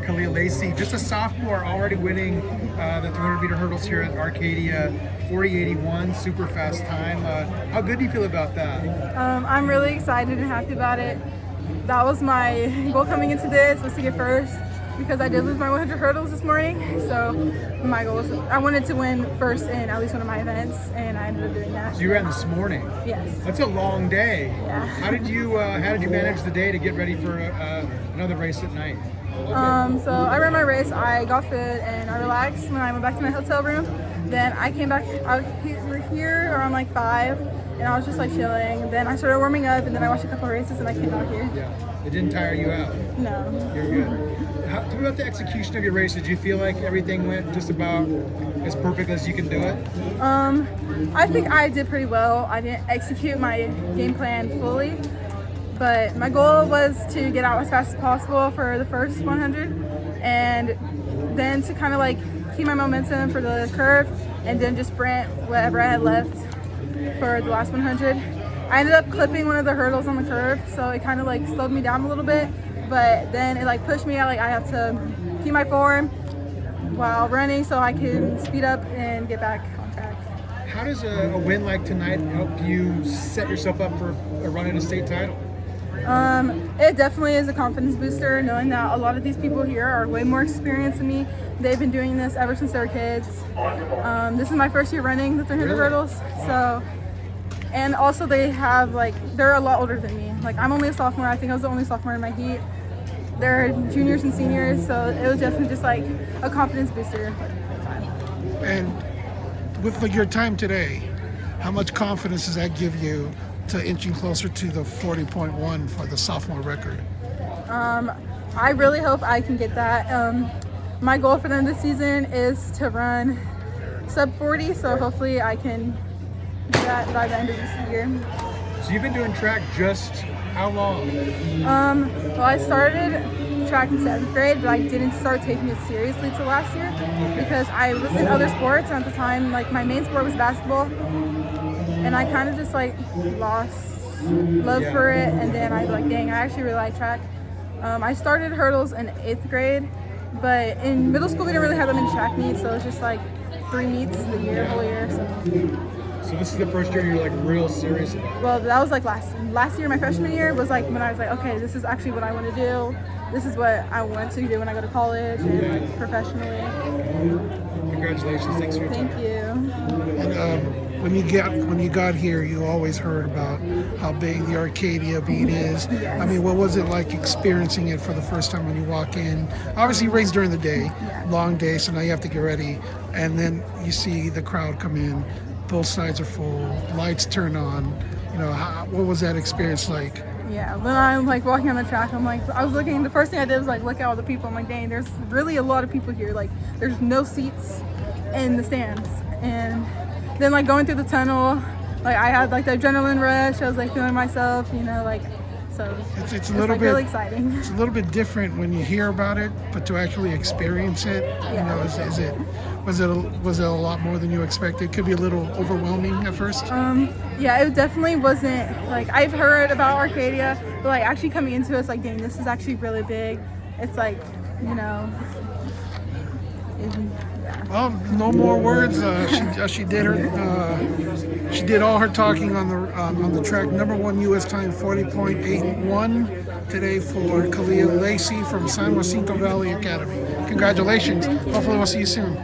Kaahliyah Lacy, just a sophomore, already winning the 300-meter hurdles here at Arcadia, 40:81, super fast time. How good do you feel about that? I'm really excited and happy about it. That was my goal coming into this, was to get first, because I did lose my 100 hurdles this morning. So my goal was, I wanted to win first in at least one of my events, and I ended up doing that. So you ran this morning. Yes. That's a long day. Yeah. How did you manage the day to get ready for another race at night? So I ran my race, I got fit, and I relaxed when I went back to my hotel room. Then I came back, we were here around like 5, and I was just like chilling. Then I started warming up, and then I watched a couple of races, and I came out here. Yeah. It didn't tire you out? No. You're good. Tell me about the execution of your race. Did you feel like everything went just about as perfect as you can do it? I think I did pretty well. I didn't execute my game plan fully, but my goal was to get out as fast as possible for the first 100, and then to kind of like keep my momentum for the curve, and then just sprint whatever I had left for the last 100. I ended up clipping one of the hurdles on the curve, so it kind of like slowed me down a little bit, but then it like pushed me out. Like I have to keep my form while running so I can speed up and get back on track. How does a win like tonight help you set yourself up for a run at a state title? It definitely is a confidence booster, knowing that a lot of these people here are way more experienced than me. They've been doing this ever since they were kids. This is my first year running the 300 hurdles, so, and also they have like, they're a lot older than me. Like I'm only a sophomore. I think I was the only sophomore in my heat. They're juniors and seniors, so it was definitely just like a confidence booster. And with your time today, how much confidence does that give you to inching closer to the 40.1 for the sophomore record? I really hope I can get that. My goal for the end of the season is to run sub 40, so hopefully I can do that by the end of this year. So you've been doing track just how long? Well, I started track in 7th grade, but I didn't start taking it seriously till last year because I was in other sports, and at the time, like my main sport was basketball, and I kind of just like lost love for it, and then I was like, dang, I actually really like track. I started hurdles in 8th grade, but in middle school we didn't really have that many track meets, so it was just like 3 meets the whole year. So this is the first year you're like real serious about it? Well, that was like last year, my freshman year, was like when I was like, okay, this is actually what I want to do. This is what I want to do when I go to college and professionally. Congratulations, thanks for your time. Thank you. And when you got here, you always heard about how big the Arcadia beat is. Yes. I mean, what was it like experiencing it for the first time when you walk in? Obviously, you race during the day, long day, so now you have to get ready, and then you see the crowd come in. Both sides are full, lights turn on. You know, what was that experience like? Yeah, when I'm like walking on the track, I'm like, I was looking, the first thing I did was like look at all the people. I'm like, dang, there's really a lot of people here. Like, there's no seats in the stands. And then like going through the tunnel, like I had like the adrenaline rush. I was like feeling myself, you know, like, so it's a little like bit really exciting. It's a little bit different when you hear about it, but to actually experience it, you know, was it a lot more than you expected? Could be a little overwhelming at first. Yeah, it definitely wasn't like, I've heard about Arcadia, but like actually coming into it, it's like, dang, this is actually really big. It's like, you know. Well, no more words. She did she did all her talking on the track. #1 U.S. time 40.81 today for Kaahliyah Lacy from San Jacinto Valley Academy. Congratulations. Hopefully we'll see you soon.